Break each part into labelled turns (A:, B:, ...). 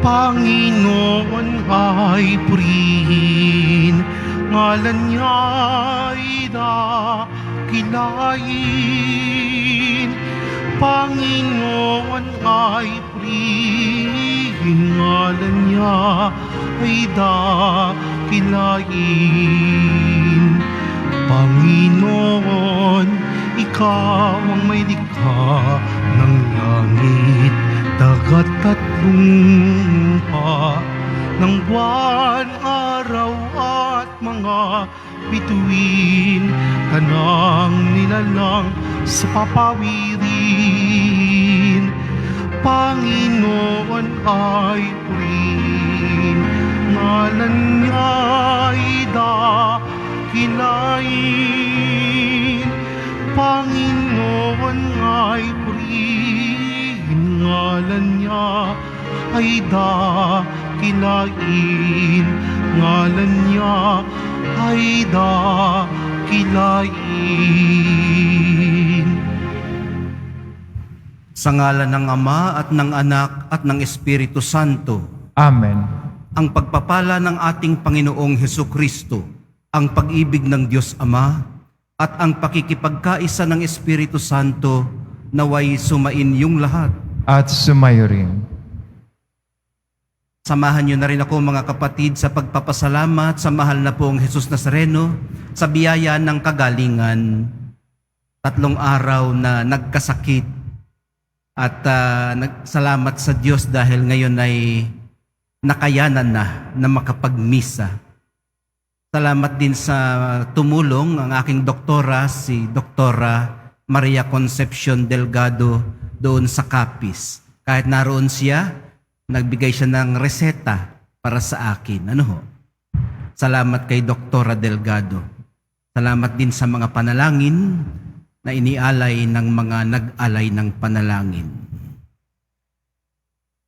A: Panginoon ay purihin, ngalan niya'y dakilain. Panginoon ay purihin, ngalan niya ay dakilain. Panginoon, ikaw ang may likha ng langit, dagat at lupa, ng buwan, araw at mga bituin, kanang nilalang sa papawirin. Panginoon ay purihin, ngalan niya'y dakilain. Panginoon ay purihin, ngalan niya ay dakilain. Ngalan niya ay dakilain. Sa ngalan ng Ama at ng Anak at ng Espiritu Santo.
B: Amen.
A: Ang pagpapala ng ating Panginoong Hesukristo, ang pag-ibig ng Diyos Ama, at ang pakikipagkaisa ng Espiritu Santo naway sumain yung lahat.
B: At sumayo rin.
A: Samahan niyo na rin ako mga kapatid sa pagpapasalamat sa mahal na pong Jesus Nazareno sa biyaya ng kagalingan. 3 araw na nagkasakit at salamat sa Diyos dahil ngayon ay nakayanan na makapagmisa. Salamat din sa tumulong ang aking doktora, si Doktora Maria Concepcion Delgado doon sa Capiz. Kahit naroon siya, nagbigay siya ng reseta para sa akin. Ano ho? Salamat kay Doktora Delgado. Salamat din sa mga panalangin na inialay ng mga nag-alay ng panalangin.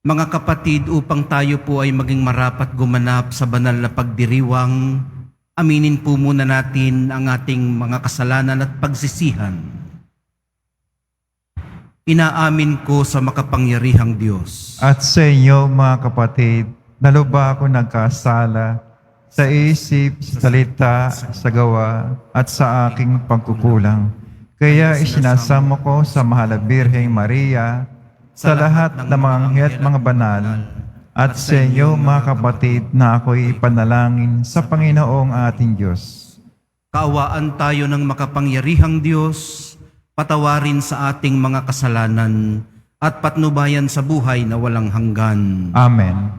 A: Mga kapatid, upang tayo po ay maging marapat gumanap sa banal na pagdiriwang, aminin po muna natin ang ating mga kasalanan at pagsisihan. Inaamin ko sa makapangyarihang Diyos.
B: At sa inyo, mga kapatid, naluba ako nagkasala sa isip, sa salita, sa gawa, at sa aking pagkukulang. Kaya isinasamo ko sa mahal na Birheng Maria, sa lahat ng mga anghel at mga banal, at sa inyo, mga kapatid, na ako'y panalangin sa Panginoong ating Diyos.
A: Kaawaan tayo ng makapangyarihang Diyos, patawarin sa ating mga kasalanan, at patnubayan sa buhay na walang hanggan.
B: Amen.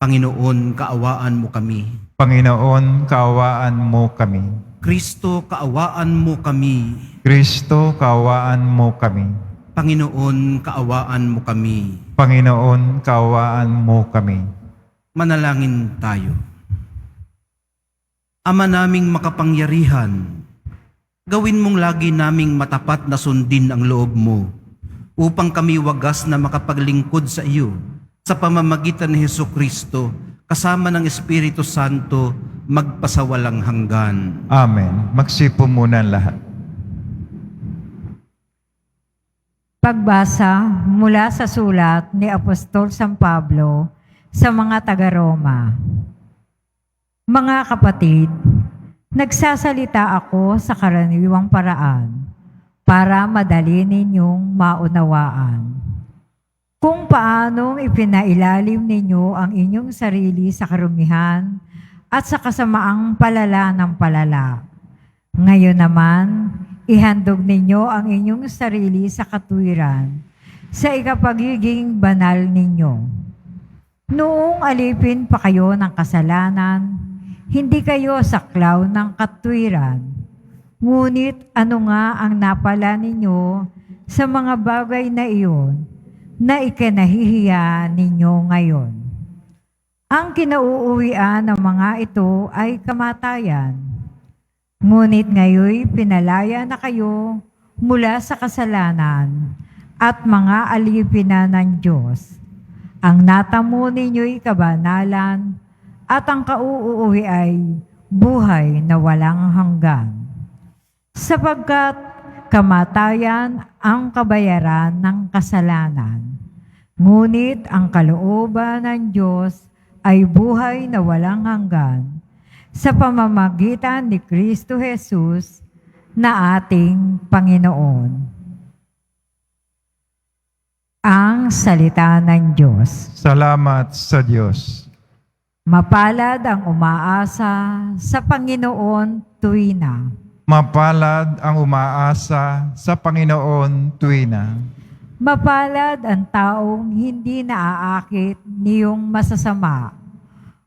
A: Panginoon, kaawaan mo kami.
B: Panginoon, kaawaan mo kami.
A: Kristo, kaawaan mo kami.
B: Kristo, kaawaan mo kami.
A: Panginoon, kaawaan mo kami.
B: Panginoon, kaawaan mo kami.
A: Manalangin tayo. Ama naming makapangyarihan, gawin mong lagi naming matapat na sundin ang loob mo, upang kami wagas na makapaglingkod sa iyo, sa pamamagitan ni Hesukristo, kasama ng Espiritu Santo, magpasawalang hanggan.
B: Amen. Magsipo muna ang lahat.
C: Pagbasa mula sa sulat ni Apostol San Pablo sa mga taga-Roma. Mga kapatid, nagsasalita ako sa karaniwang paraan para madali ninyong maunawaan kung paanong ipinailalim ninyo ang inyong sarili sa karumihan at sa kasamaang palala ng palala. Ngayon naman, ihandog ninyo ang inyong sarili sa katuwiran, sa ikapagiging banal ninyo. Noong alipin pa kayo ng kasalanan, hindi kayo saklaw ng katuwiran. Ngunit ano nga ang napala ninyo sa mga bagay na iyon na ikinahihiya ninyo ngayon? Ang kinauuwian ng mga ito ay kamatayan. Ngunit ngayoy pinalaya na kayo mula sa kasalanan at mga alipin na ng Diyos. Ang natamo ninyo'y kabanalan at ang kauuwi ay buhay na walang hanggan. Sapagkat kamatayan ang kabayaran ng kasalanan, Ngunit ang kalooban ng Diyos ay buhay na walang hanggan sa pamamagitan ni Kristo Jesus na ating Panginoon. Ang salita ng Diyos.
B: Salamat sa Diyos.
C: Mapalad ang umaasa sa Panginoon tuwina.
B: Mapalad ang umaasa sa Panginoon tuwina.
C: Mapalad ang taong hindi naaakit niyong masasama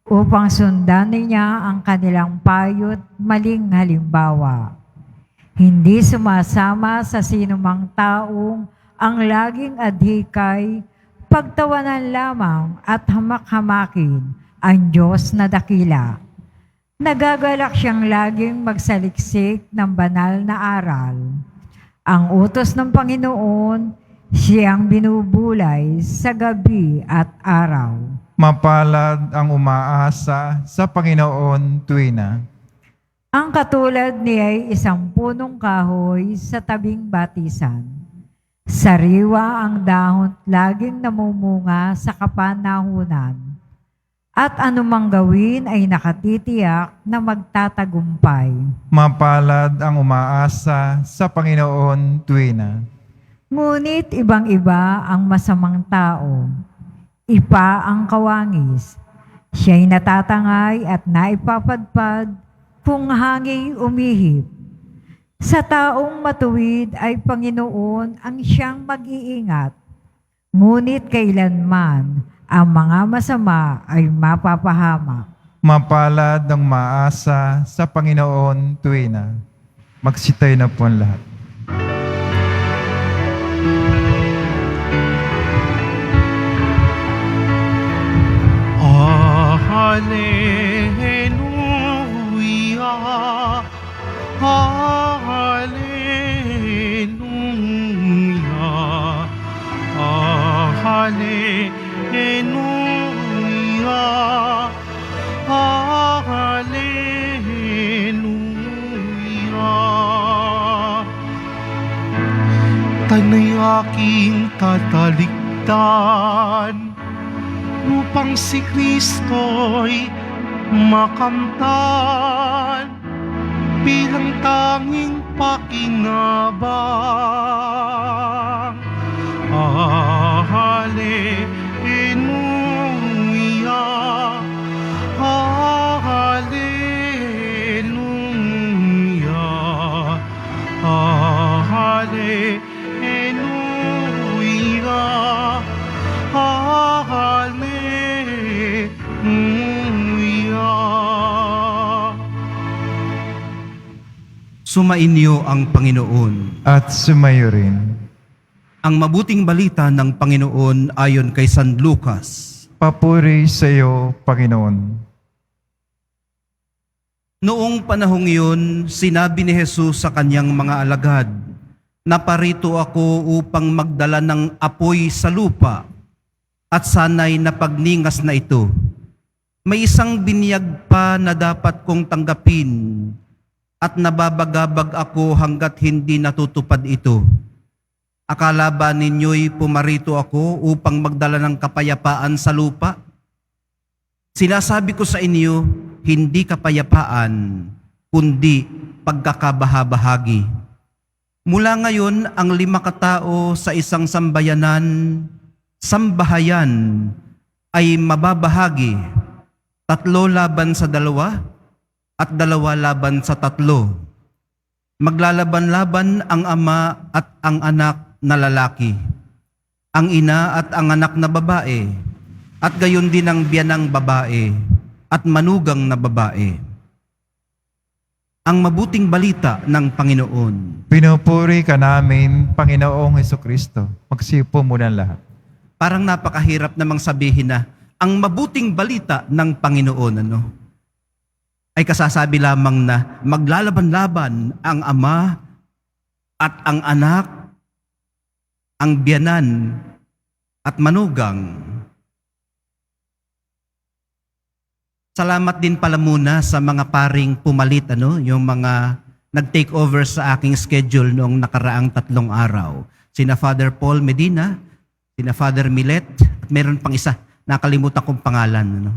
C: upang sundan niya ang kanilang payo't maling halimbawa. Hindi sumasama sa sinumang taong ang laging adhikay, pagtawanan lamang at hamak-hamakin ang Diyos na dakila. Nagagalak siyang laging magsaliksik ng banal na aral. Ang utos ng Panginoon, siyang binubulay sa gabi at araw.
B: Mapalad ang umaasa sa Panginoon tuwina.
C: Ang katulad niya ay isang punong kahoy sa tabing batisan. Sariwa ang dahon laging namumunga sa kapanahunan. At anumang gawin ay nakatitiyak na magtatagumpay.
B: Mapalad ang umaasa sa Panginoon tuwina.
C: Ngunit ibang-iba ang masamang tao. Ipa ang kawangis. Siya'y natatangay at naipapadpad kung hanging umihip. Sa taong matuwid ay Panginoon ang siyang mag-iingat. Ngunit kailanman ang mga masama ay mapapahamak.
B: Mapalad ang maasa sa Panginoon tuwina. Magsitay na po ang lahat.
D: Hallelujah, Hallelujah, Hallelujah, Hallelujah. Tana'y aking tatalikdan upang si Kristo'y makamtan bilang tanging pakinabang. Hallelujah, Hallelujah, Hallelujah, Hallelujah.
A: Sumainyo ang Panginoon.
B: At sumayo rin.
A: Ang mabuting balita ng Panginoon ayon kay San Lucas.
B: Papuri sa iyo, Panginoon.
A: Noong panahong iyon, sinabi ni Jesus sa kanyang mga alagad, "Naparito ako upang magdala ng apoy sa lupa, at sana'y napagningas na ito. May isang binyag pa na dapat kong tanggapin, at nababagabag ako hanggat hindi natutupad ito. Akala ba ninyo'y pumarito ako upang magdala ng kapayapaan sa lupa? Sinasabi ko sa inyo, hindi kapayapaan, kundi pagkakabahabahagi. Mula ngayon, ang 5 katao sa isang sambahayan ay mababahagi, 3 laban sa 2 at 2 laban sa 3. Maglalaban-laban ang ama at ang anak na lalaki, ang ina at ang anak na babae, at gayon din ang biyanang babae at manugang na babae. Ang mabuting balita ng Panginoon.
B: Pinupuri ka namin, Panginoong Hesukristo. Magsipo muna lahat.
A: Parang napakahirap namang sabihin na ang mabuting balita ng Panginoon, ay kasasabi lamang na maglalaban-laban ang ama at ang anak, ang biyanan at manugang. Salamat din pala muna sa mga paring pumalit, yung mga nag-take over sa aking schedule noong nakaraang 3 araw. Sina Father Paul Medina, sina Father Milet, at meron pang isa, nakalimutan kong pangalan. Ano?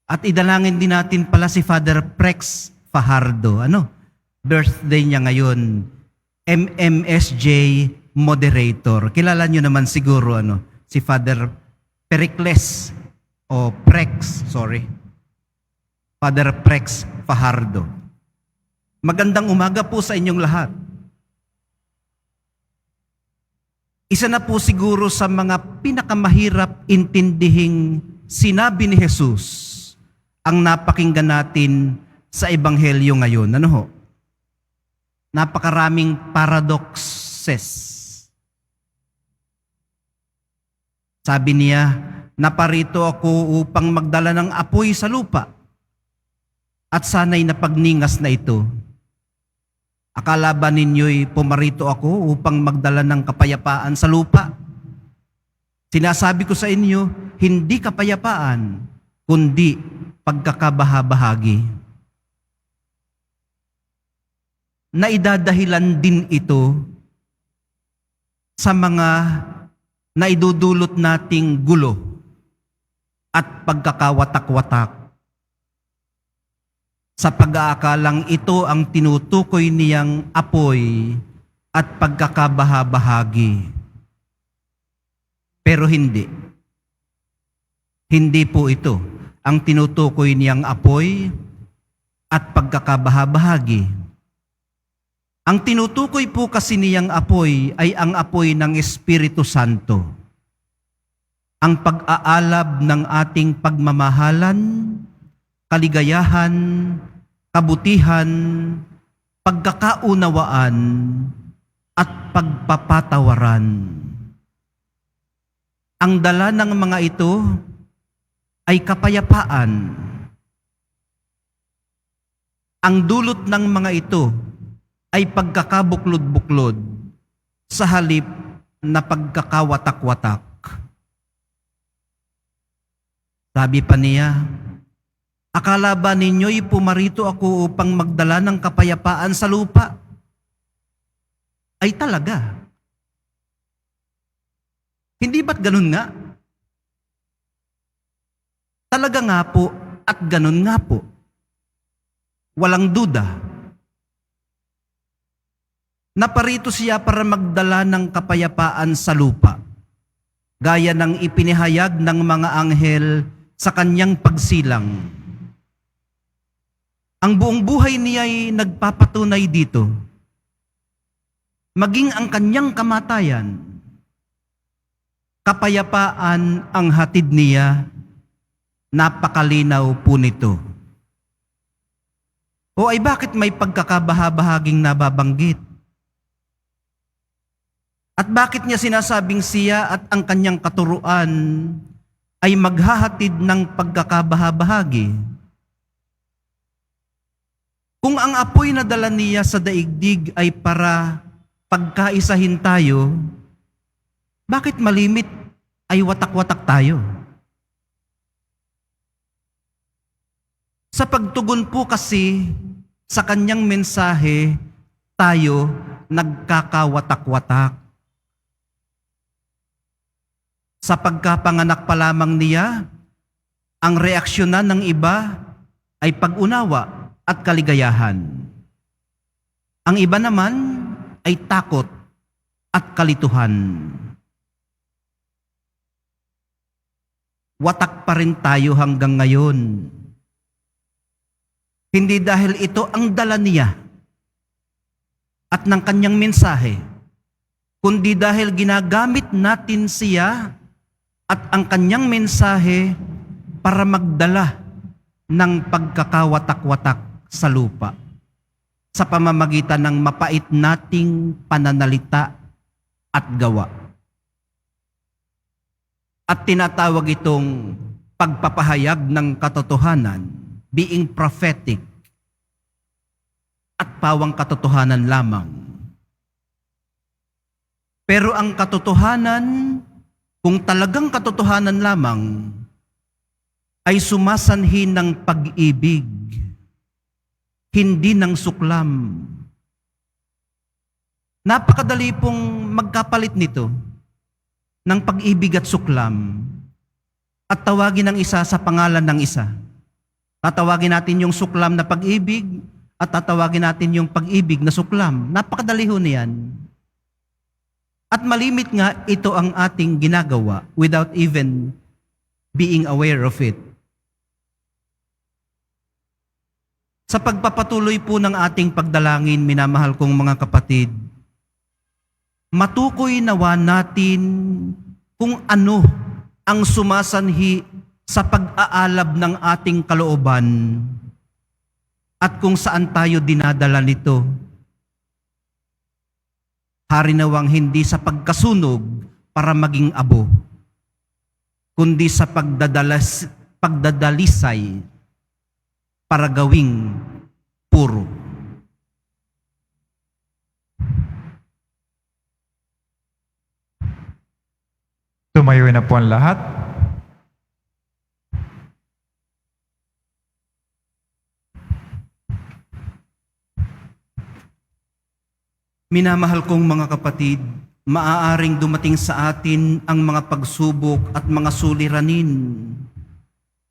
A: At idalangin din natin pala si Father Prex Fajardo. Ano? Birthday niya ngayon. MMSJ moderator. Kilala niyo naman siguro si Father Pericles o Prex, sorry. Father Prex Fajardo. Magandang umaga po sa inyong lahat. Isa na po siguro sa mga pinakamahirap intindihing sinabi ni Jesus ang napakinggan natin sa Ebanghelyo ngayon. Ano ho? Napakaraming paradoxes. Sabi niya, naparito ako upang magdala ng apoy sa lupa at sana'y napagningas na ito. Akala ba ninyo'y pumarito ako upang magdala ng kapayapaan sa lupa? Sinasabi ko sa inyo, hindi kapayapaan, kundi pagkakabahabahagi. Naidadahilan din ito sa mga naidudulot nating gulo at pagkakawatak-watak. Sa pag-aakalang ito ang tinutukoy niyang apoy at pagkakabahabahagi. Pero hindi. Hindi po ito ang tinutukoy niyang apoy at pagkakabahabahagi. Ang tinutukoy po kasi niyang apoy ay ang apoy ng Espiritu Santo. Ang pag-aalab ng ating pagmamahalan, kaligayahan, kabutihan, pagkakaunawaan, at pagpapatawaran. Ang dala ng mga ito ay kapayapaan. Ang dulot ng mga ito ay pagkakabuklod-buklod sa halip na pagkakawatak-watak. Sabi pa niya, akala ba ninyo'y pumarito ako upang magdala ng kapayapaan sa lupa? Ay talaga. Hindi ba't ganun nga? Talaga nga po at ganun nga po. Walang duda. Naparito siya para magdala ng kapayapaan sa lupa, gaya ng ipinahayag ng mga anghel sa kanyang pagsilang. Ang buong buhay niya ay nagpapatunay dito. Maging ang kanyang kamatayan, kapayapaan ang hatid niya, napakalinaw po nito. O ay bakit may pagkakabahabahaging nababanggit? At bakit niya sinasabing siya at ang kanyang katuruan ay maghahatid ng pagkakabahabahagi? Kung ang apoy na dala niya sa daigdig ay para pagkaisahin tayo, bakit malimit ay watak-watak tayo? Sa pagtugon po kasi sa kanyang mensahe, tayo nagkakawatak-watak. Sa pagkapanganak pa lamang niya, ang reaksyonan ng iba ay pag-unawa at kaligayahan. Ang iba naman ay takot at kalituhan. Watak pa rin tayo hanggang ngayon. Hindi dahil ito ang dala niya at ng kanyang mensahe, kundi dahil ginagamit natin siya at ang kanyang mensahe para magdala ng pagkakawatak-watak sa lupa sa pamamagitan ng mapait nating pananalita at gawa. At tinatawag itong pagpapahayag ng katotohanan, being prophetic, at pawang katotohanan lamang. Pero ang katotohanan, kung talagang katotohanan lamang, ay sumasanhi ng pag-ibig, hindi ng suklam. Napakadali pong magkapalit nito. ng pag-ibig at suklam at tawagin ang isa sa pangalan ng isa. Tatawagin natin yung suklam na pag-ibig at tatawagin natin yung pag-ibig na suklam. Napakadali ho niyan. At malimit nga ito ang ating ginagawa without even being aware of it. Sa pagpapatuloy po ng ating pagdalangin, minamahal kong mga kapatid, matukoy nawa natin kung ano ang sumasanhi sa pag-aalab ng ating kalooban at kung saan tayo dinadala nito. Harinawang hindi sa pagkasunog para maging abo, kundi sa pagdadalisay para gawing puro.
B: Tumayo na po ang lahat.
A: Minamahal kong mga kapatid, maaaring dumating sa atin ang mga pagsubok at mga suliranin.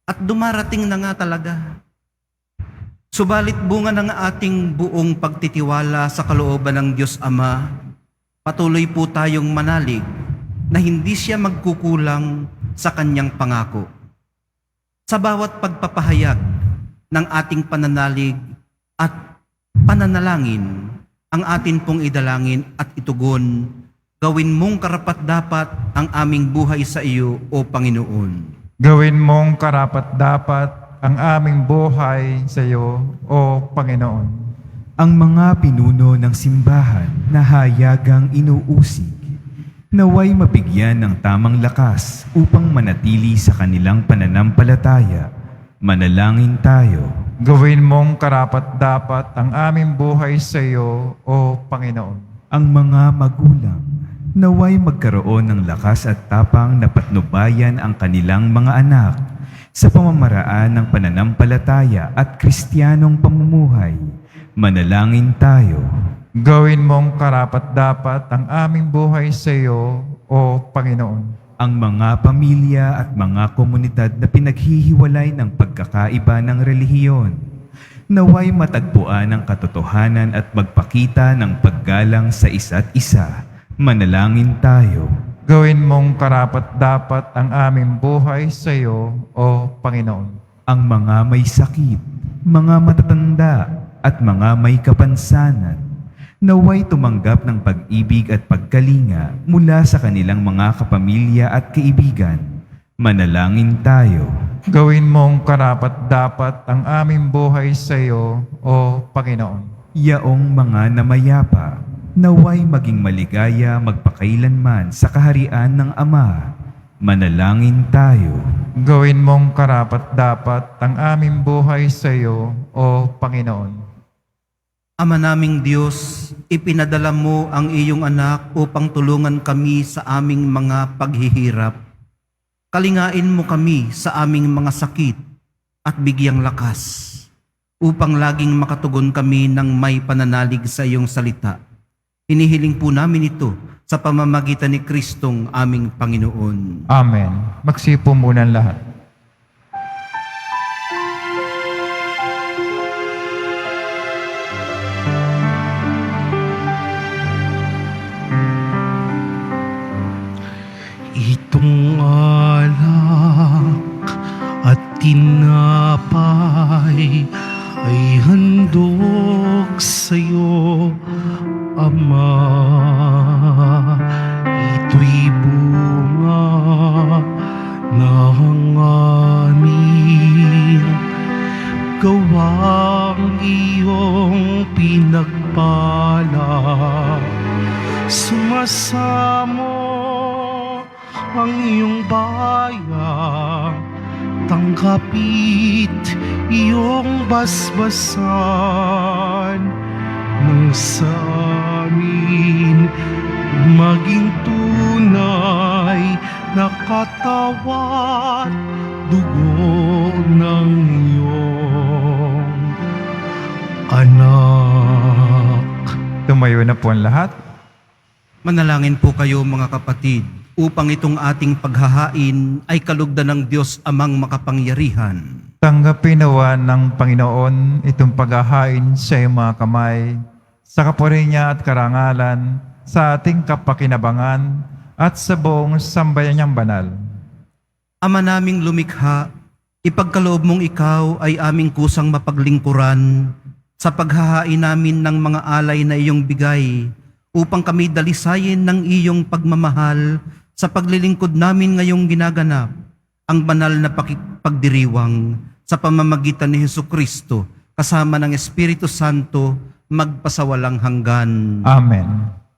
A: At dumarating na nga talaga. Subalit bunga ng ating buong pagtitiwala sa kalooban ng Diyos Ama, patuloy po tayong manalig na hindi siya magkukulang sa kanyang pangako. Sa bawat pagpapahayag ng ating pananalig at pananalangin, ang atin pong idalangin at itugon, gawin mong karapat-dapat ang aming buhay sa iyo, O Panginoon.
B: Gawin mong karapat-dapat ang aming buhay sa iyo, O Panginoon.
E: Ang mga pinuno ng simbahan na hayagang inuusig, naway mabigyan ng tamang lakas upang manatili sa kanilang pananampalataya. Manalangin tayo.
B: Gawin mong karapat-dapat ang aming buhay sa iyo, O Panginoon.
E: Ang mga magulang, naway magkaroon ng lakas at tapang na patnubayan ang kanilang mga anak sa pamamaraan ng pananampalataya at Kristiyanong pamumuhay. Manalangin tayo.
B: Gawin mong karapat-dapat ang aming buhay sa iyo, O Panginoon.
E: Ang mga pamilya at mga komunidad na pinaghihiwalay ng pagkakaiba ng relihiyon, naway matagpuan ang katotohanan at magpakita ng paggalang sa isa't isa. Manalangin tayo.
B: Gawin mong karapat-dapat ang aming buhay sa iyo, O Panginoon.
E: Ang mga may sakit, mga matatanda at mga may kapansanan, naway tumanggap ng pag-ibig at pagkalinga mula sa kanilang mga kapamilya at kaibigan. Manalangin tayo.
B: Gawin mong karapat-dapat ang aming buhay sa iyo, O Panginoon.
E: Yaong mga namayapa, naway maging maligaya magpakailanman sa kaharian ng Ama. Manalangin tayo.
B: Gawin mong karapat-dapat ang aming buhay sa iyo, O Panginoon.
A: Ama naming Diyos, ipinadala mo ang iyong anak upang tulungan kami sa aming mga paghihirap. Kalingain mo kami sa aming mga sakit at bigyang lakas upang laging makatugon kami ng may pananalig sa iyong salita. Hinihiling po namin ito sa pamamagitan ni Kristong aming Panginoon.
B: Amen. Magsipo muna ang lahat.
D: Itong alak at tinapay ay handog sa'yo, Ama. Ito'y bunga ng aming gawang iyong pinagpala. Sumasamo ang iyong bayan, tanggapit iyong basbasan nang sa amin maging tunay na katawan, dugo ng iyong anak.
B: Tumayo na po ang lahat.
A: Manalangin po kayo mga kapatid. upang itong ating paghahain ay kalugdan ng Diyos Amang makapangyarihan.
B: Tanggapin nawa ng Panginoon itong paghahain sa iyong mga kamay, sa kapuri niya at karangalan, sa ating kapakinabangan at sa buong sambayan niyang banal.
A: Ama naming lumikha, ipagkaloob mong ikaw ay aming kusang mapaglingkuran sa paghahain namin ng mga alay na iyong bigay upang kami dalisayin ng iyong pagmamahal sa paglilingkod namin ngayong ginaganap ang banal na pagdiriwang sa pamamagitan ni Hesukristo kasama ng Espiritu Santo magpasawalang hanggan.
B: Amen.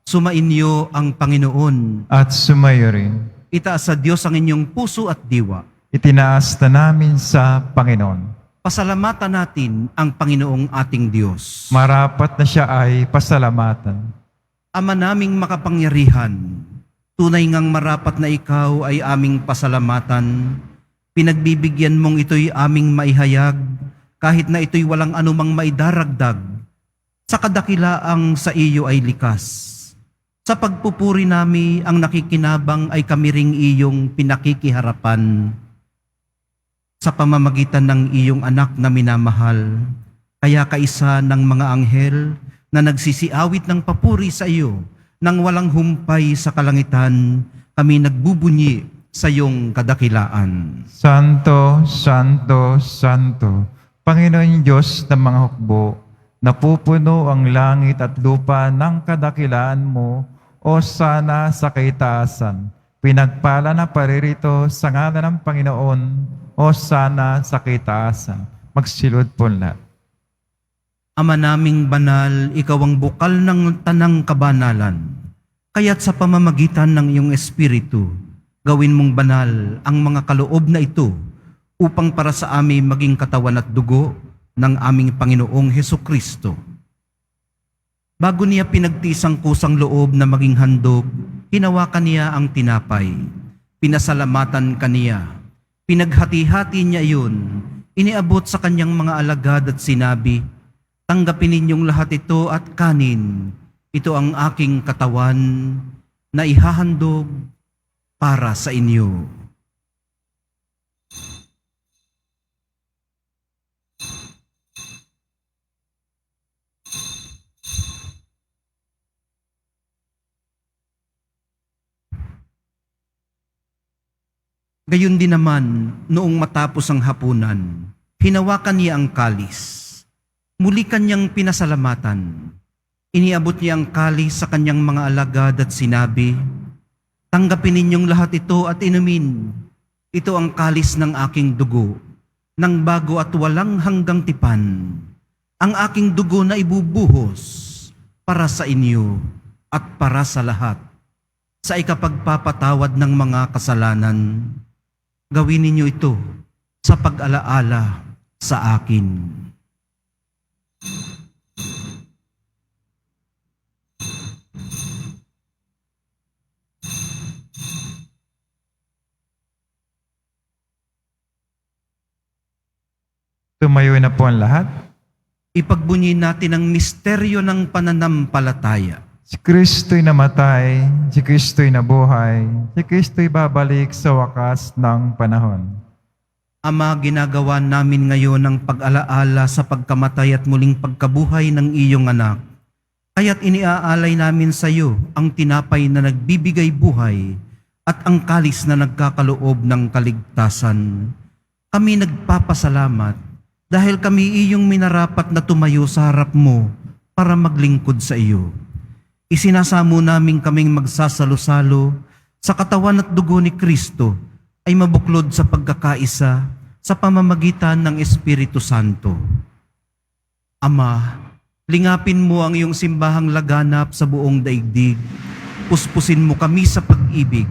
A: Sumainyo ang Panginoon.
B: At sumayo rin.
A: Itaas sa Diyos ang inyong puso at diwa.
B: Itinaas na namin sa Panginoon.
A: Pasalamatan natin ang Panginoong ating Diyos.
B: Marapat na siya ay pasalamatan.
A: Ama naming makapangyarihan, tunay ngang marapat na ikaw ay aming pasalamatan. Pinagbibigyan mong ito'y aming maihayag, kahit na ito'y walang anumang maidaragdag. Sa kadakilaang sa iyo ay likas. Sa pagpupuri nami ang nakikinabang ay kami ring iyong pinakikiharapan. Sa pamamagitan ng iyong anak na minamahal, kaya kaisa ng mga anghel na nagsisiawit ng papuri sa iyo, nang walang humpay sa kalangitan, kami nagbubunyi sa iyong kadakilaan.
B: Santo, Santo, Santo, Panginoon Diyos ng mga hukbo, napupuno ang langit at lupa ng kadakilaan mo, o sana sa kaitaasan. Pinagpala na paririto sa ngalan ng Panginoon, o sana sa kaitaasan. Magsilod po lahat.
A: Ama naming banal, ikaw ang bukal ng tanang kabanalan. Kaya't sa pamamagitan ng iyong Espiritu, gawin mong banal ang mga kaloob na ito upang para sa amin maging katawan at dugo ng aming Panginoong Hesukristo. Bago niya pinagtisang kusang loob na maging handog, hinawakan niya ang tinapay. Pinasalamatan kaniya. Pinaghati-hati niya iyon. Iniabot sa kanyang mga alagad at sinabi, "Tanggapin ninyong lahat ito at kanin. Ito ang aking katawan na ihahandog para sa inyo." Gayon din naman, noong matapos ang hapunan, hinawakan niya ang kalis. Muli kanyang pinasalamatan. Iniabot niya ang kalis sa kanyang mga alagad at sinabi, "Tanggapin ninyong lahat ito at inumin. Ito ang kalis ng aking dugo, ng bago at walang hanggang tipan. Ang aking dugo na ibubuhos para sa inyo at para sa lahat, sa ikapagpapatawad ng mga kasalanan. Gawin ninyo ito sa pag-alaala sa akin."
B: Tumayo na po ang lahat.
A: Ipagbunyi natin ang misteryo ng pananampalataya.
B: Si Kristo'y namatay, si Kristo'y nabuhay, si Kristo'y babalik sa wakas ng panahon.
A: Ama, ginagawa namin ngayon ang pag-alaala sa pagkamatay at muling pagkabuhay ng iyong anak. Kaya't iniaalay namin sa iyo ang tinapay na nagbibigay buhay at ang kalis na nagkakaloob ng kaligtasan. Kami nagpapasalamat dahil kami iyong minarapat na tumayo sa harap mo para maglingkod sa iyo. Isinasamo namin kaming magsasalo-salo sa katawan at dugo ni Kristo ay mabuklod sa pagkakaisa sa pamamagitan ng Espiritu Santo. Ama, lingapin mo ang iyong simbahang laganap sa buong daigdig. Puspusin mo kami sa pag-ibig.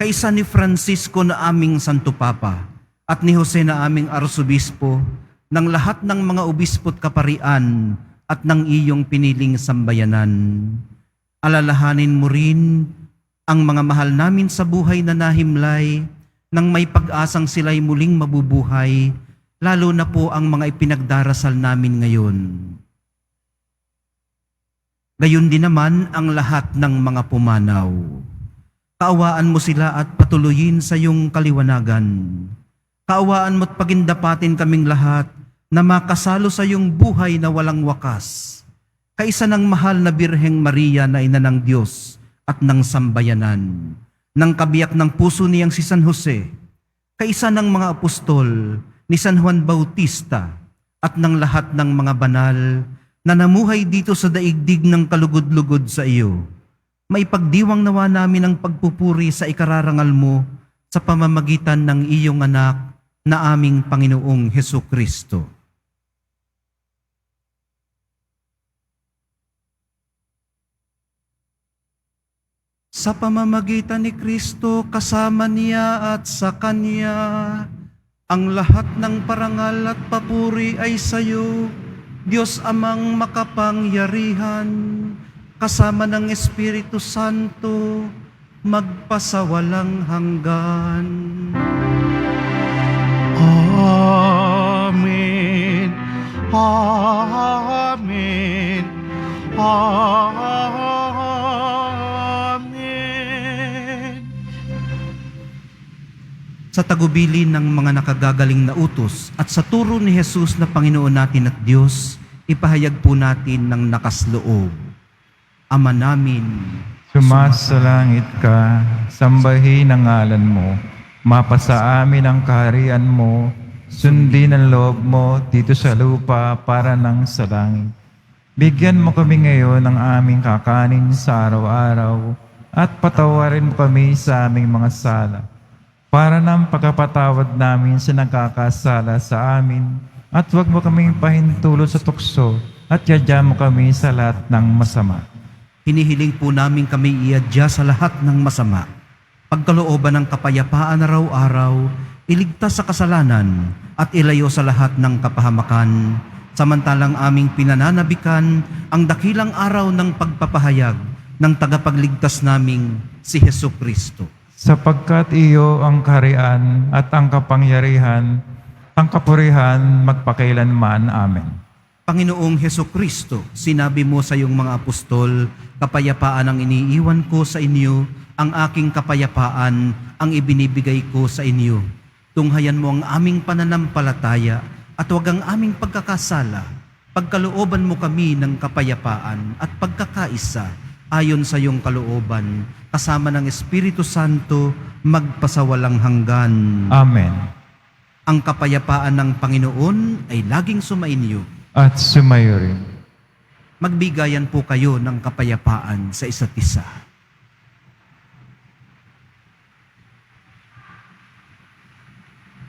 A: Kaisa ni Francisco na aming Santo Papa at ni Jose na aming Arsobispo, ng lahat ng mga obispo't kaparian at ng iyong piniling sambayanan. Alalahanin mo rin ang mga mahal namin sa buhay na nahimlay, nang may pag-asang sila'y muling mabubuhay, lalo na po ang mga ipinagdarasal namin ngayon. Gayon din naman ang lahat ng mga pumanaw. Kaawaan mo sila at patuloyin sa iyong kaliwanagan. Kaawaan mo't pagindapatin kaming lahat na makasalo sa iyong buhay na walang wakas. Kaisa ng mahal na Birheng Maria na ina ng Diyos at ng sambayanan, ng kabiyak ng puso niyang si San Jose, kaisa ng mga apostol ni San Juan Bautista at ng lahat ng mga banal na namuhay dito sa daigdig ng kalugod-lugod sa iyo. Maipagdiwang nawa namin ang pagpupuri sa ikararangal mo sa pamamagitan ng iyong anak na aming Panginoong Hesukristo. Sa pamamagitan ni Kristo, kasama niya at sa Kanya, ang lahat ng parangal at papuri ay sa iyo, Diyos Amang makapangyarihan, kasama ng Espiritu Santo, magpasawalang hanggan.
D: Amen. Amen. Amen.
A: Sa tagubilin ng mga nakagagaling na utos at sa turo ni Jesus na Panginoon natin at Diyos, ipahayag po natin ng nakasloob. Ama namin,
B: Sumasalangit ka, sambahin ang ngalan mo, mapasa amin ang kaharian mo, sundin ang loob mo dito sa lupa para ng sa langit. Bigyan mo kami ngayon ng aming kakanin sa araw-araw at patawarin mo kami sa aming mga sala, para ng pagkapatawad namin sa nagkakasala sa amin, at huwag mo kaming pahintulot sa tukso at yadya mo kami sa lahat ng masama.
A: hinihiling po namin kami iadya sa lahat ng masama. Pagkalooban ng kapayapaan araw-araw, iligtas sa kasalanan at ilayo sa lahat ng kapahamakan, samantalang aming pinananabikan ang dakilang araw ng pagpapahayag ng tagapagligtas naming si Hesukristo.
B: Sapagkat iyo ang kaharian at ang kapangyarihan, ang kapurihan magpakailanman. Amen.
A: Panginoong Hesukristo, sinabi mo sa iyong mga apostol, kapayapaan ang iniiwan ko sa inyo, ang aking kapayapaan ang ibinibigay ko sa inyo. Tunghayan mo ang aming pananampalataya at huwag ang aming pagkakasala. Pagkalooban mo kami ng kapayapaan at pagkakaisa ayon sa iyong kalooban, kasama ng Espiritu Santo, magpasawalang hanggan.
B: Amen.
A: Ang kapayapaan ng Panginoon ay laging sumainyo.
B: At sumayo rin.
A: Magbigayan po kayo ng kapayapaan sa isa't isa.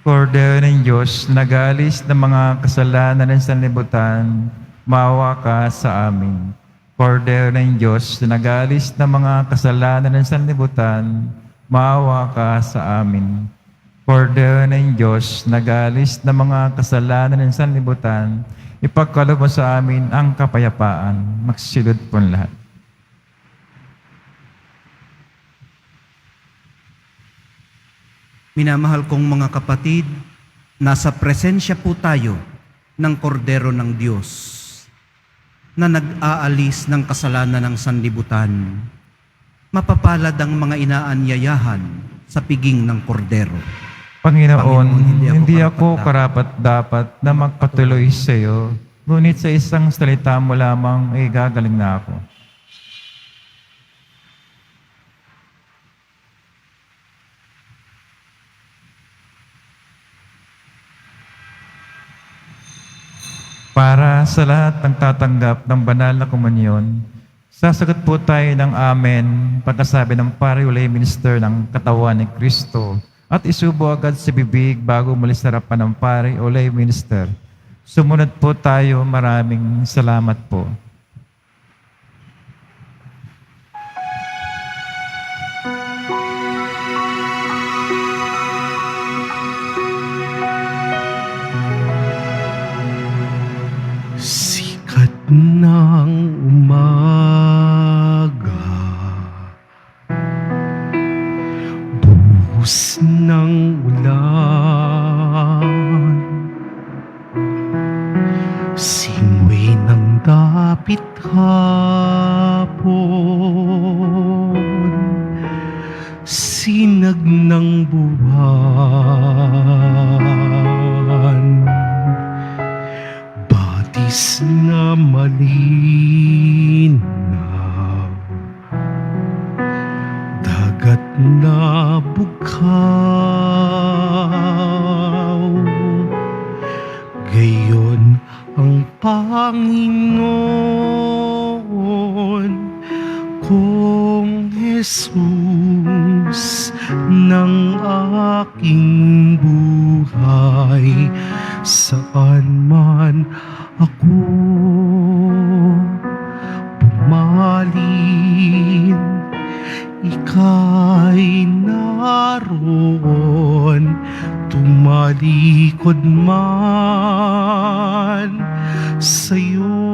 B: Kordero ng Diyos, nagalis ng mga kasalanan ng sanlibutan, maawa ka sa amin. Kordero ng Diyos, nagalis ng mga kasalanan ng sanlibutan, maawa ka sa amin. Kordero ng Diyos, nagalis ng mga kasalanan ng sanlibutan, ipagkaloob mo sa amin ang kapayapaan. Magsilod po lahat.
A: Minamahal kong mga kapatid, nasa presensya po tayo ng Kordero ng Diyos na nag-aalis ng kasalanan ng sanlibutan. Mapapalad ang mga inaanyayahan sa piging ng Kordero.
B: Panginoon,
A: Panginoon,
B: hindi ako karapat-dapat na magpatuloy sa iyo, ngunit sa isang salita mo lamang ay gagaling na ako. Para sa lahat ng tatanggap ng banal na komunyon, sasagot po tayo ng Amen pagkasabi ng Pari o Lay Minister ng katawan ni Kristo at isubo agad sa bibig bago umalis sa harapan ng Pari o Lay Minister. Sumunod po tayo. Maraming salamat po.
D: Sikat ng umaga, buhos ng ulan, simoy ng dapit hapon, sinag ng buwan, batis na malinaw, dagat na bughaw, gayon ang Panginoon kong Jesus ng aking buhay, saan man ako pumalin, ika'y naroon, tumalikod man sa'yo.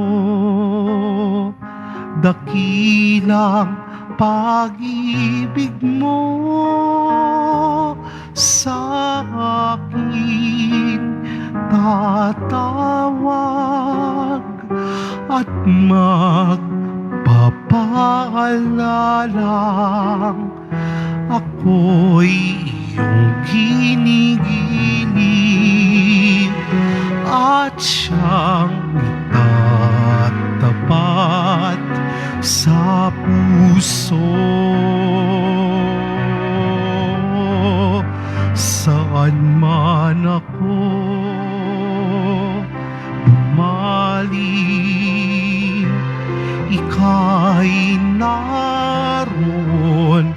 D: Dakilang pag-ibig mo sa akin, tatawag at magpapaalalang ako'y iyong ginigiling at siyang itatapat sa puso. Saan man ako bumalik, ika'y naroon,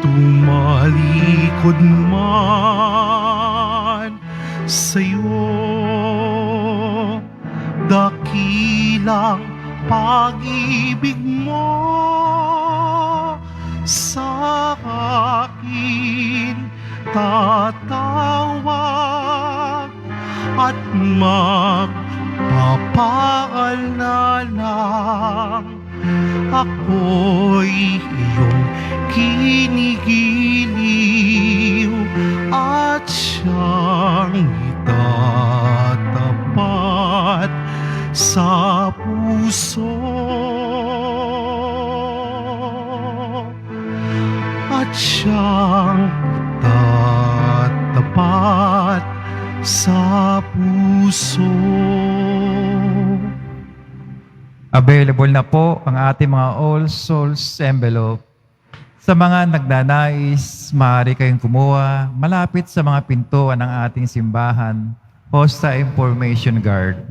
D: tumalikod man sa'yo. Dakilang pag-ibig mo sa akin, tatawag at magpapaalalang ako'y iyong kinigiliw at siyang itatapat sa puso. At siyang itatapat sa puso.
B: Available na po ang ating mga All Souls envelope. Sa mga nagnanais, maaari kayong kumuha malapit sa mga pintuan ng ating simbahan o sa information guard.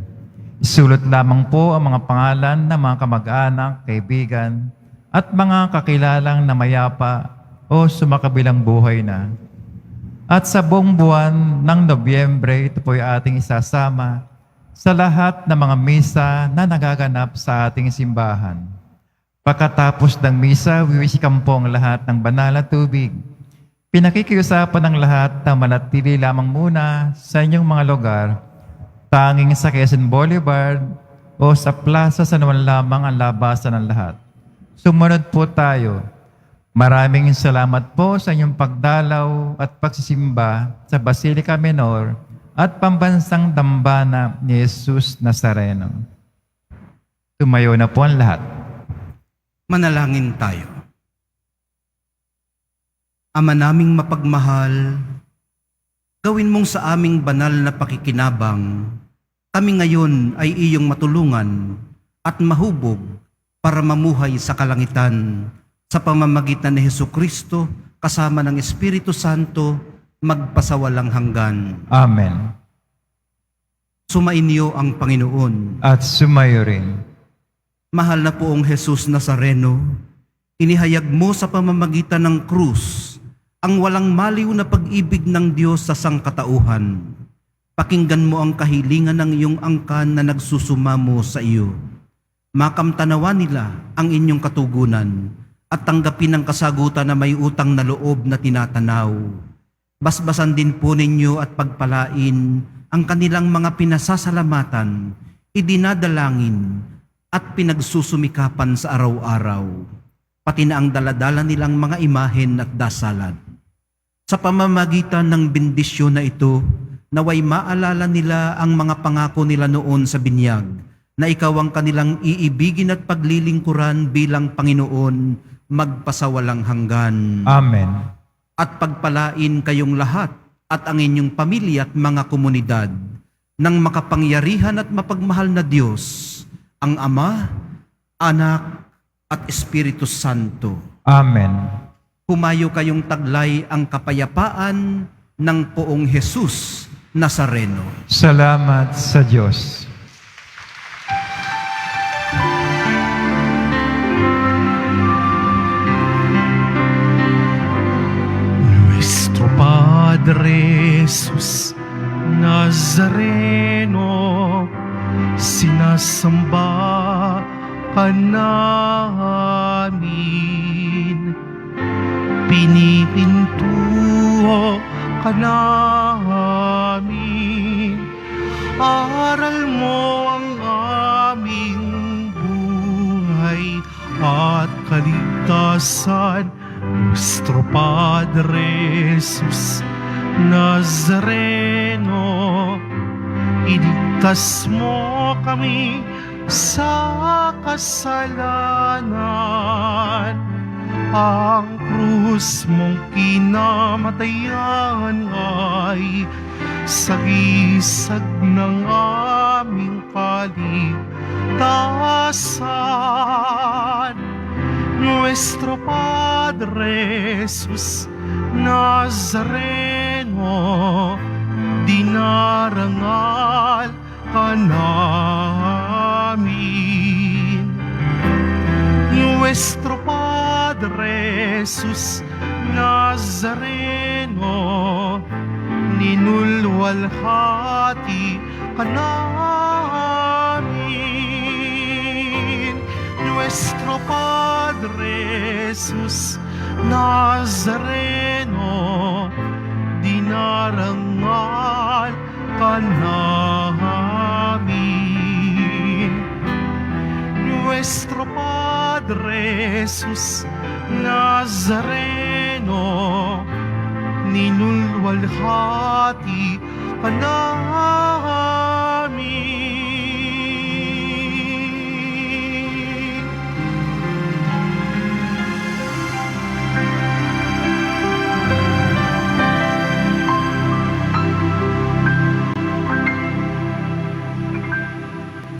B: Isulat lamang po ang mga pangalan ng mga kamag-anak, kaibigan, at mga kakilalang na mayapa o sumakabilang buhay na. At sa buong buwan ng Nobyembre, ito po ay ating isasama sa lahat ng mga misa na nagaganap sa ating simbahan. Pagkatapos ng misa, wiwisikan po ang lahat ng banal na tubig. Pinakikiusapan ng lahat na manatili lamang muna sa inyong mga lugar, tanging sa Quezon Boulevard o sa Plaza San Juan lamang ang labasan ng lahat. Sumunod po tayo. Maraming salamat po sa inyong pagdalaw at pagsisimba sa Basilica Menor at Pambansang Dambana ni Jesus Nazareno. Tumayo na po ang lahat.
A: Manalangin tayo. Ama naming mapagmahal, gawin mong sa aming banal na pakikinabang, kami ngayon ay iyong matulungan at mahubog para mamuhay sa kalangitan sa pamamagitan ni Hesukristo kasama ng Espiritu Santo magpasawalang hanggan.
B: Amen.
A: Sumainyo ang Panginoon.
B: At sumayo rin.
A: Mahal na poong Jesus Nazareno, inihayag mo sa pamamagitan ng krus ang walang maliw na pag-ibig ng Diyos sa sangkatauhan. Pakinggan mo ang kahilingan ng iyong angkan na nagsusumamo sa iyo. Makamtanawa nila ang inyong katugunan at tanggapin ang kasagutan na may utang na loob na tinatanaw. Basbasan din po ninyo at pagpalain ang kanilang mga pinasasalamatan, idinadalangin at pinagsusumikapan sa araw-araw, pati na ang daladala nilang mga imahen at dasalan. Sa pamamagitan ng bendisyon na ito, naway maalala nila ang mga pangako nila noon sa binyag, na ikaw ang kanilang iibigin at paglilingkuran bilang Panginoon magpasawalang hanggan.
B: Amen.
A: at pagpalain kayong lahat at ang inyong pamilya at mga komunidad ng makapangyarihan at mapagmahal na Diyos, ang Ama, Anak, at Espiritu Santo.
B: Amen.
A: Humayo kayong taglay ang kapayapaan ng Poong Jesus Nazareno.
B: Salamat sa Diyos.
D: Nuestro Padre Jesus Nazareno, sinasamba ka namin, pinipintuho ka namin, aral mo ang aming buhay at kaligtasan. Nuestro Padre Jesus Nazareno, iligtas mo kami sa kasalanan. Ang krus mong kinamatayan ay sagisag ng aming kaligtasan. Nuestro Padre Jesus Nazareno, dinarangal ka namin. Nuestro Padre Jesus Nazareno, ninulwalhati ka namin. Nuestro Padre Jesus Nazareno, dinarangal ka namin. Nuestro Padre Jesus Nazareno, ninulwalhati ka namin.